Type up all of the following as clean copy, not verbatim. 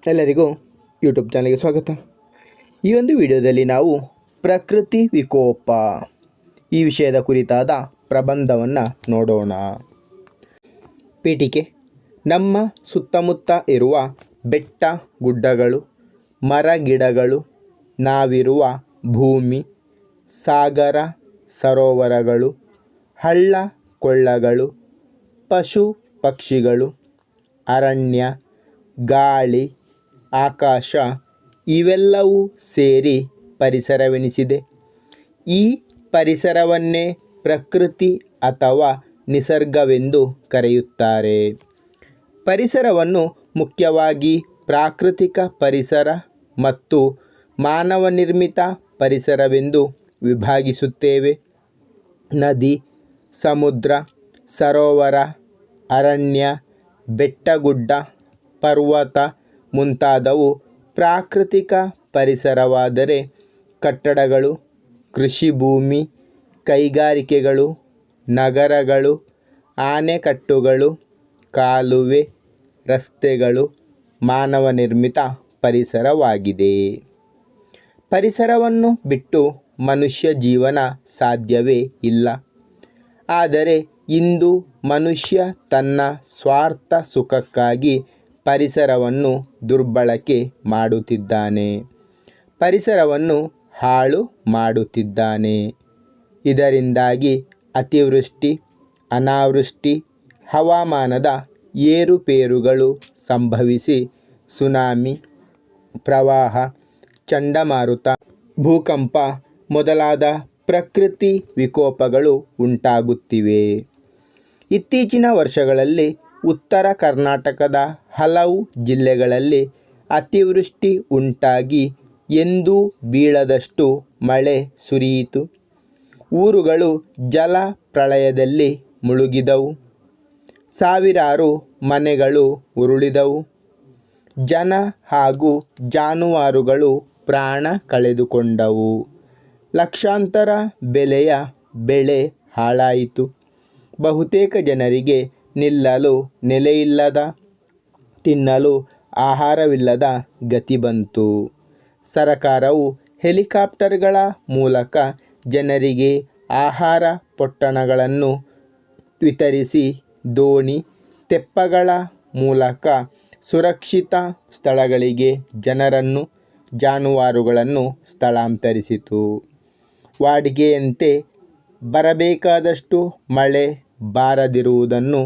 ಎಲ್ಲರಿಗೂ ಯೂಟ್ಯೂಬ್ ಚಾನಲ್ಗೆ ಸ್ವಾಗತ. ಈ ಒಂದು ವಿಡಿಯೋದಲ್ಲಿ ನಾವು ಪ್ರಕೃತಿ ವಿಕೋಪ ಈ ವಿಷಯದ ಕುರಿತಾದ ಪ್ರಬಂಧವನ್ನು ನೋಡೋಣ. ಪೀಠಿಕೆ: ನಮ್ಮ ಸುತ್ತಮುತ್ತ ಇರುವ ಬೆಟ್ಟ ಗುಡ್ಡಗಳು, ಮರ ಗಿಡಗಳು, ನಾವಿರುವ ಭೂಮಿ, ಸಾಗರ ಸರೋವರಗಳು, ಹಳ್ಳ ಕೊಳ್ಳಗಳು, ಪಶು ಪಕ್ಷಿಗಳು, ಅರಣ್ಯ, ಗಾಳಿ, ಆಕಾಶ ಇವೆಲ್ಲವೂ ಸೇರಿ ಪರಿಸರವೆನಿಸಿದೆ. ಈ ಪರಿಸರವನ್ನೇ ಪ್ರಕೃತಿ ಅಥವಾ ನಿಸರ್ಗವೆಂದು ಕರೆಯುತ್ತಾರೆ. ಪರಿಸರವನ್ನು ಮುಖ್ಯವಾಗಿ ಪ್ರಾಕೃತಿಕ ಪರಿಸರ ಮತ್ತು ಮಾನವ ನಿರ್ಮಿತ ಪರಿಸರವೆಂದು ವಿಭಾಗಿಸುತ್ತೇವೆ. ನದಿ, ಸಮುದ್ರ, ಸರೋವರ, ಅರಣ್ಯ, ಬೆಟ್ಟಗುಡ್ಡ, ಪರ್ವತ ಮುಂತಾದವು ಪ್ರಾಕೃತಿಕ ಪರಿಸರವಾದರೆ, ಕಟ್ಟಡಗಳು, ಕೃಷಿ ಭೂಮಿ, ಕೈಗಾರಿಕೆಗಳು, ನಗರಗಳು, ಅಣೆಕಟ್ಟುಗಳು, ಕಾಲುವೆ, ರಸ್ತೆಗಳು ಮಾನವ ನಿರ್ಮಿತ ಪರಿಸರವಾಗಿದೆ. ಪರಿಸರವನ್ನು ಬಿಟ್ಟು ಮನುಷ್ಯ ಜೀವನ ಸಾಧ್ಯವೇ ಇಲ್ಲ. ಆದರೆ ಇಂದು ಮನುಷ್ಯ ತನ್ನ ಸ್ವಾರ್ಥ ಸುಖಕ್ಕಾಗಿ ಪರಿಸರವನ್ನು ದುರ್ಬಳಕೆ ಮಾಡುತ್ತಿದ್ದಾನೆ, ಪರಿಸರವನ್ನು ಹಾಳು ಮಾಡುತ್ತಿದ್ದಾನೆ. ಇದರಿಂದಾಗಿ ಅತಿವೃಷ್ಟಿ, ಅನಾವೃಷ್ಟಿ, ಹವಾಮಾನದ ಏರುಪೇರುಗಳು ಸಂಭವಿಸಿ ಸುನಾಮಿ, ಪ್ರವಾಹ, ಚಂಡಮಾರುತ, ಭೂಕಂಪ ಮೊದಲಾದ ಪ್ರಕೃತಿ ವಿಕೋಪಗಳು ಉಂಟಾಗುತ್ತಿವೆ. ಇತ್ತೀಚಿನ ವರ್ಷಗಳಲ್ಲಿ ಉತ್ತರ ಕರ್ನಾಟಕದ ಹಲವು ಜಿಲ್ಲೆಗಳಲ್ಲಿ ಅತಿವೃಷ್ಟಿ ಉಂಟಾಗಿ ಎಂದೂ ಬೀಳದಷ್ಟು ಮಳೆ ಸುರಿಯಿತು. ಊರುಗಳು ಜಲ ಪ್ರಳಯದಲ್ಲಿ ಮುಳುಗಿದವು. ಸಾವಿರಾರು ಮನೆಗಳು ಉರುಳಿದವು. ಜನ ಹಾಗೂ ಜಾನುವಾರುಗಳು ಪ್ರಾಣ ಕಳೆದುಕೊಂಡವು. ಲಕ್ಷಾಂತರ ಬೆಲೆಯ ಬೆಳೆ ಹಾಳಾಯಿತು. ಬಹುತೇಕ ಜನರಿಗೆ ನಿಲ್ಲಲು ನೆಲೆಯಿಲ್ಲದ, ತಿನ್ನಲು ಆಹಾರವಿಲ್ಲದ ಗತಿ ಬಂತು. ಸರಕಾರವು ಹೆಲಿಕಾಪ್ಟರ್ಗಳ ಮೂಲಕ ಜನರಿಗೆ ಆಹಾರ ಪೊಟ್ಟಣಗಳನ್ನು ವಿತರಿಸಿ, ದೋಣಿ, ತೆಪ್ಪಗಳ ಮೂಲಕ ಸುರಕ್ಷಿತ ಸ್ಥಳಗಳಿಗೆ ಜನರನ್ನು, ಜಾನುವಾರುಗಳನ್ನು ಸ್ಥಳಾಂತರಿಸಿತು. ವಾಡಿಕೆಯಂತೆ ಬರಬೇಕಾದಷ್ಟು ಮಳೆ ಬಾರದಿರುವುದನ್ನು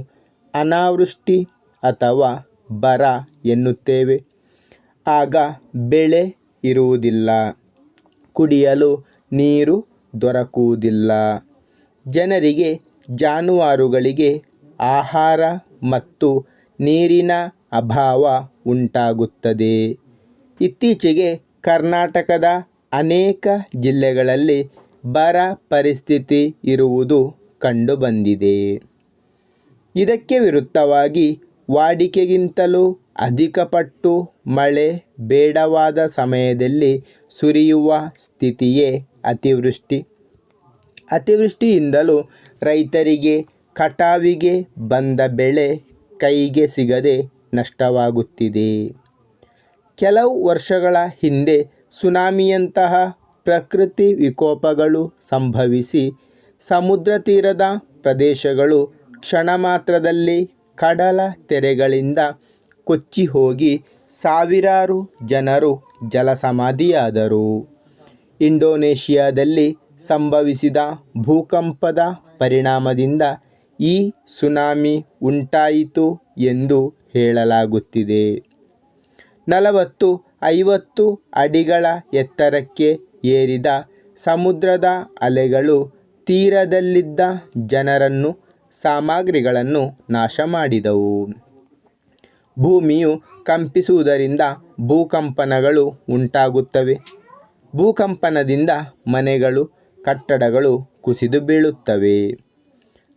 ಅನಾವೃಷ್ಟಿ ಅಥವಾ ಬರ ಎನ್ನುತ್ತೇವೆ. ಆಗ ಬೆಳೆ ಇರುವುದಿಲ್ಲ, ಕುಡಿಯಲು ನೀರು ದೊರಕುವುದಿಲ್ಲ, ಜನರಿಗೆ, ಜಾನುವಾರುಗಳಿಗೆ ಆಹಾರ ಮತ್ತು ನೀರಿನ ಅಭಾವ ಉಂಟಾಗುತ್ತದೆ. ಇತ್ತೀಚೆಗೆ ಕರ್ನಾಟಕದ ಅನೇಕ ಜಿಲ್ಲೆಗಳಲ್ಲಿ ಬರ ಪರಿಸ್ಥಿತಿ ಇರುವುದು ಕಂಡುಬಂದಿದೆ. ಇದಕ್ಕೆ ವಿರುದ್ಧವಾಗಿ ವಾಡಿಕೆಗಿಂತಲೂ ಅಧಿಕ ಪಟ್ಟು ಮಳೆ ಬೇಡವಾದ ಸಮಯದಲ್ಲಿ ಸುರಿಯುವ ಸ್ಥಿತಿಯೇ ಅತಿವೃಷ್ಟಿ. ಅತಿವೃಷ್ಟಿಯಿಂದಲೂ ರೈತರಿಗೆ ಕಟಾವಿಗೆ ಬಂದ ಬೆಳೆ ಕೈಗೆ ಸಿಗದೆ ನಷ್ಟವಾಗುತ್ತಿದೆ. ಕೆಲವು ವರ್ಷಗಳ ಹಿಂದೆ ಸುನಾಮಿಯಂತಹ ಪ್ರಕೃತಿ ವಿಕೋಪಗಳು ಸಂಭವಿಸಿ ಸಮುದ್ರ ತೀರದ ಪ್ರದೇಶಗಳು ಕ್ಷಣ ಮಾತ್ರದಲ್ಲಿ ಕಡಲ ತೆರೆಗಳಿಂದ ಕೊಚ್ಚಿ ಹೋಗಿ ಸಾವಿರಾರು ಜನರು ಜಲಸಮಾಧಿಯಾದರು. ಇಂಡೋನೇಷಿಯಾದಲ್ಲಿ ಸಂಭವಿಸಿದ ಭೂಕಂಪದ ಪರಿಣಾಮದಿಂದ ಈ ಸುನಾಮಿ ಉಂಟಾಯಿತು ಎಂದು ಹೇಳಲಾಗುತ್ತಿದೆ. 40-50 ಅಡಿಗಳ ಎತ್ತರಕ್ಕೆ ಏರಿದ ಸಮುದ್ರದ ಅಲೆಗಳು ತೀರದಲ್ಲಿದ್ದ ಜನರನ್ನು, ಸಾಮಗ್ರಿಗಳನ್ನು ನಾಶ ಮಾಡಿದವು. ಭೂಮಿಯು ಕಂಪಿಸುವುದರಿಂದ ಭೂಕಂಪನಗಳು ಉಂಟಾಗುತ್ತವೆ. ಭೂಕಂಪನದಿಂದ ಮನೆಗಳು, ಕಟ್ಟಡಗಳು ಕುಸಿದು ಬೀಳುತ್ತವೆ.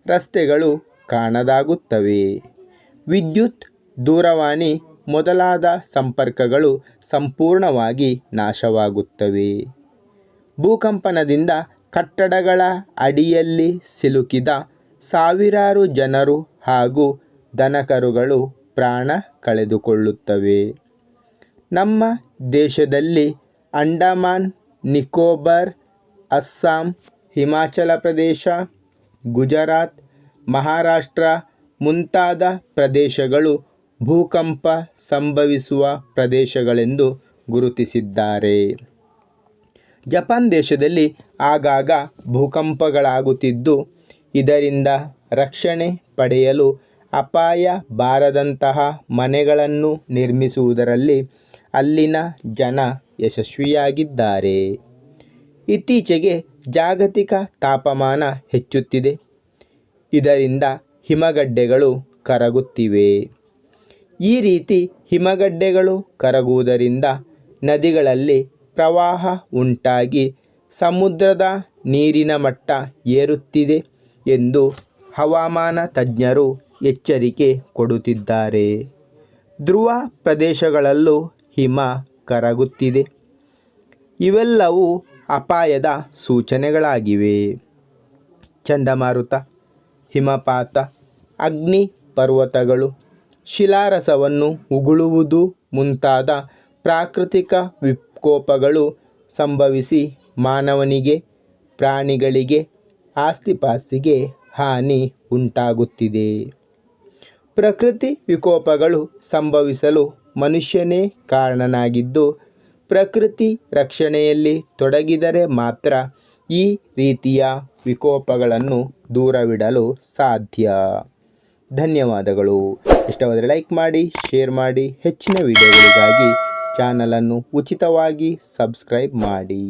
ರಸ್ತೆಗಳು ಕಾಣದಾಗುತ್ತವೆ. ವಿದ್ಯುತ್, ದೂರವಾಣಿ ಮೊದಲಾದ ಸಂಪರ್ಕಗಳು ಸಂಪೂರ್ಣವಾಗಿ ನಾಶವಾಗುತ್ತವೆ. ಭೂಕಂಪನದಿಂದ ಕಟ್ಟಡಗಳ ಅಡಿಯಲ್ಲಿ ಸಿಲುಕಿದ ಸಾವಿರಾರು ಜನರು ಹಾಗೂ ದನಕರುಗಳು ಪ್ರಾಣ ಕಳೆದುಕೊಳ್ಳುತ್ತವೆ. ನಮ್ಮ ದೇಶದಲ್ಲಿ ಅಂಡಮಾನ್ ನಿಕೋಬಾರ್, ಅಸ್ಸಾಂ, ಹಿಮಾಚಲ ಪ್ರದೇಶ, ಗುಜರಾತ್, ಮಹಾರಾಷ್ಟ್ರ ಮುಂತಾದ ಪ್ರದೇಶಗಳು ಭೂಕಂಪ ಸಂಭವಿಸುವ ಪ್ರದೇಶಗಳೆಂದು ಗುರುತಿಸಿದ್ದಾರೆ. ಜಪಾನ್ ದೇಶದಲ್ಲಿ ಆಗಾಗ ಭೂಕಂಪಗಳಾಗುತ್ತಿದ್ದು, ಇದರಿಂದ ರಕ್ಷಣೆ ಪಡೆಯಲು ಅಪಾಯ ಬಾರದಂತಹ ಮನೆಗಳನ್ನು ನಿರ್ಮಿಸುವುದರಲ್ಲಿ ಅಲ್ಲಿನ ಜನ ಯಶಸ್ವಿಯಾಗಿದ್ದಾರೆ. ಇತ್ತೀಚೆಗೆ ಜಾಗತಿಕ ತಾಪಮಾನ ಹೆಚ್ಚುತ್ತಿದೆ. ಇದರಿಂದ ಹಿಮಗಡ್ಡೆಗಳು ಕರಗುತ್ತಿವೆ. ಈ ರೀತಿ ಹಿಮಗಡ್ಡೆಗಳು ಕರಗುವುದರಿಂದ ನದಿಗಳಲ್ಲಿ ಪ್ರವಾಹ ಉಂಟಾಗಿ ಸಮುದ್ರದ ನೀರಿನ ಮಟ್ಟ ಏರುತ್ತಿದೆ ಎಂದು ಹವಾಮಾನ ತಜ್ಞರು ಎಚ್ಚರಿಕೆ ಕೊಡುತ್ತಿದ್ದಾರೆ. ಧ್ರುವ ಪ್ರದೇಶಗಳಲ್ಲೂ ಹಿಮ ಕರಗುತ್ತಿದೆ. ಇವೆಲ್ಲವೂ ಅಪಾಯದ ಸೂಚನೆಗಳಾಗಿವೆ. ಚಂಡಮಾರುತ, ಹಿಮಪಾತ, ಅಗ್ನಿ ಪರ್ವತಗಳು, ಶಿಲಾರಸವನ್ನು ಉಗುಳುವುದು ಮುಂತಾದ ಪ್ರಾಕೃತಿಕ ವಿಕೋಪಗಳು ಸಂಭವಿಸಿ ಮಾನವನಿಗೆ, ಪ್ರಾಣಿಗಳಿಗೆ, ಆಸ್ತಿಪಾಸ್ತಿಗೆ ಹಾನಿ ಉಂಟಾಗುತ್ತಿದೆ. ಪ್ರಕೃತಿ ವಿಕೋಪಗಳು ಸಂಭವಿಸಲು ಮನುಷ್ಯನೇ ಕಾರಣನಾಗಿದ್ದು, ಪ್ರಕೃತಿ ರಕ್ಷಣೆಯಲ್ಲಿ ತೊಡಗಿದರೆ ಮಾತ್ರ ಈ ರೀತಿಯ ವಿಕೋಪಗಳನ್ನು ದೂರವಿಡಲು ಸಾಧ್ಯ. ಧನ್ಯವಾದಗಳು. ಇಷ್ಟವಾದರೆ ಲೈಕ್ ಮಾಡಿ, ಶೇರ್ ಮಾಡಿ. ಹೆಚ್ಚಿನ ವಿಡಿಯೋಗಳಿಗಾಗಿ ಚಾನಲನ್ನು ಉಚಿತವಾಗಿ ಸಬ್ಸ್ಕ್ರೈಬ್ ಮಾಡಿ.